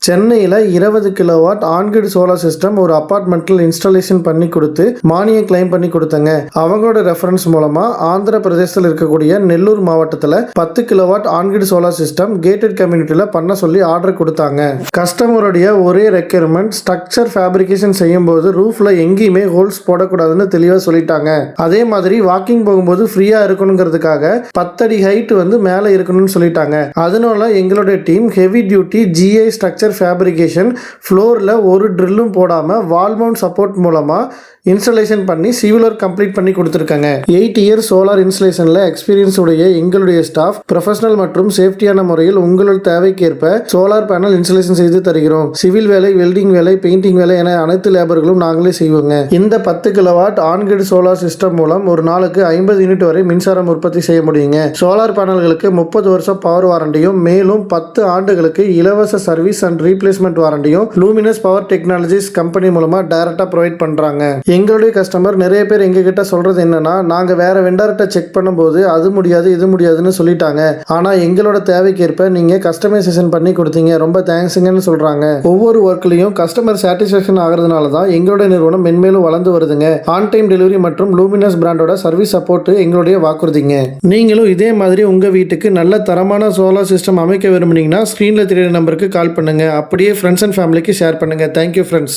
சென்னையில் 20 kilowatt on-grid solar system ஒரு அபார்ட்மெண்ட்டில் installation பண்ணி கொடுத்து மானியம் கிளைம் பண்ணி கொடுத்தங்க. அவங்களோட ரெஃபரன்ஸ் மூலமா ஆந்திர பிரதேசத்தில் இருக்கக்கூடிய நெல்லூர் மாவட்டத்தில் 10 kilowatt on-grid solar system gated கம்யூனிட்டியில் பண்ண சொல்லி ஆர்டர் கொடுத்தாங்க. கஸ்டமருடைய ஒரே ரெக்யர்மெண்ட் ஸ்ட்ரக்சர் ஃபேப்ரிகேஷன் செய்யும் போது ரூஃப்ல எங்கேயுமே ஹோல்ஸ் போடக்கூடாதுன்னு தெளிவாக சொல்லிட்டாங்க. அதே மாதிரி வாக்கிங் போகும்போது ஃப்ரீயா இருக்கணுங்கிறதுக்காக 10 அடி ஹைட் மேலே இருக்கணும்னு சொல்லிட்டாங்க. அதனால எங்களுடைய team heavy duty GI structure fabrication ஃப்ளோரில் ஒரு ட்ரில்லும் போடாமல் வால் மவுண்ட் சப்போர்ட் மூலமாக இன்ஸ்டாலேஷன் பண்ணி சிவில் ஒர்க் கம்ப்ளீட் பண்ணி கொடுத்துருக்காங்க. 8 இயர் சோலார் இன்ஸ்டலேஷனில் எக்ஸ்பீரியன்ஸ் உடைய எங்களுடைய ஸ்டாஃப் ப்ரொஃபஷனல் மற்றும் சேஃப்டியான முறையில் உங்களோட தேவைக்கேற்ப சோலார் பேனல் இன்ஸ்டலேஷன் செய்து தருகிறோம். சிவில் வேலை, வெல்டிங் வேலை, பெயிண்டிங் வேலை என அனைத்து லேபர்களும் நாங்களே செய்வோங்க. இந்த 10 கிலோவாட் ஆன்கிரிட் சோலார் சிஸ்டம் மூலம் ஒரு நாளுக்கு 50 யூனிட் வரை மின்சாரம் உற்பத்தி செய்ய முடியுங்க. சோலார் பேனல்களுக்கு 30 வருஷம் பவர் வாரண்டியும் மேலும் 10 ஆண்டுகளுக்கு இலவச சர்வீஸ் அண்ட் ரீப்ளேஸ்மெண்ட் வாரண்டியும் லூமினஸ் பவர் டெக்னாலஜிஸ் கம்பெனி மூலமா டைரக்டா ப்ரொவைட் பண்றாங்க. எங்களுடைய கஸ்டமர் நிறைய பேர் எங்ககிட்ட சொல்றது என்னன்னா, நாங்க வேற வெண்டர்கிட்ட செக் பண்ணும்போது அது முடியாது இது முடியாதுன்னு சொல்லிட்டாங்க. ஆனா எங்களோட தேவைக்கேற்ப நீங்க கஸ்டமைசேஷன் பண்ணி கொடுத்தீங்க, ரொம்ப தேங்க்ஸுங்கன்னு சொல்றாங்க. ஒவ்வொரு ஒர்க்லையும் கஸ்டமர் சாட்டிஸ்ஃபேக்ஷன் ஆகிறதுனால தான் எங்களுடைய நிறுவனம் மென்மேலும் வளர்ந்து வருதுங்க. ஆன் டைம் டெலிவரி மற்றும் லூமினஸ் பிராண்டோட சர்வீஸ் சப்போர்ட் எங்களுடைய வாக்குறுதிங்க. நீங்களும் இதே மாதிரி உங்க வீட்டுக்கு நல்ல தரமான சோலார் சிஸ்டம் அமைக்க விரும்புனீங்கன்னா ஸ்கிரீன்ல தெரியுற நம்பருக்கு கால் பண்ணுங்க. அப்படியே ஃப்ரெண்ட்ஸ் அண்ட் ஃபேமிலிக்கு ஷேர் பண்ணுங்க. Thank you friends.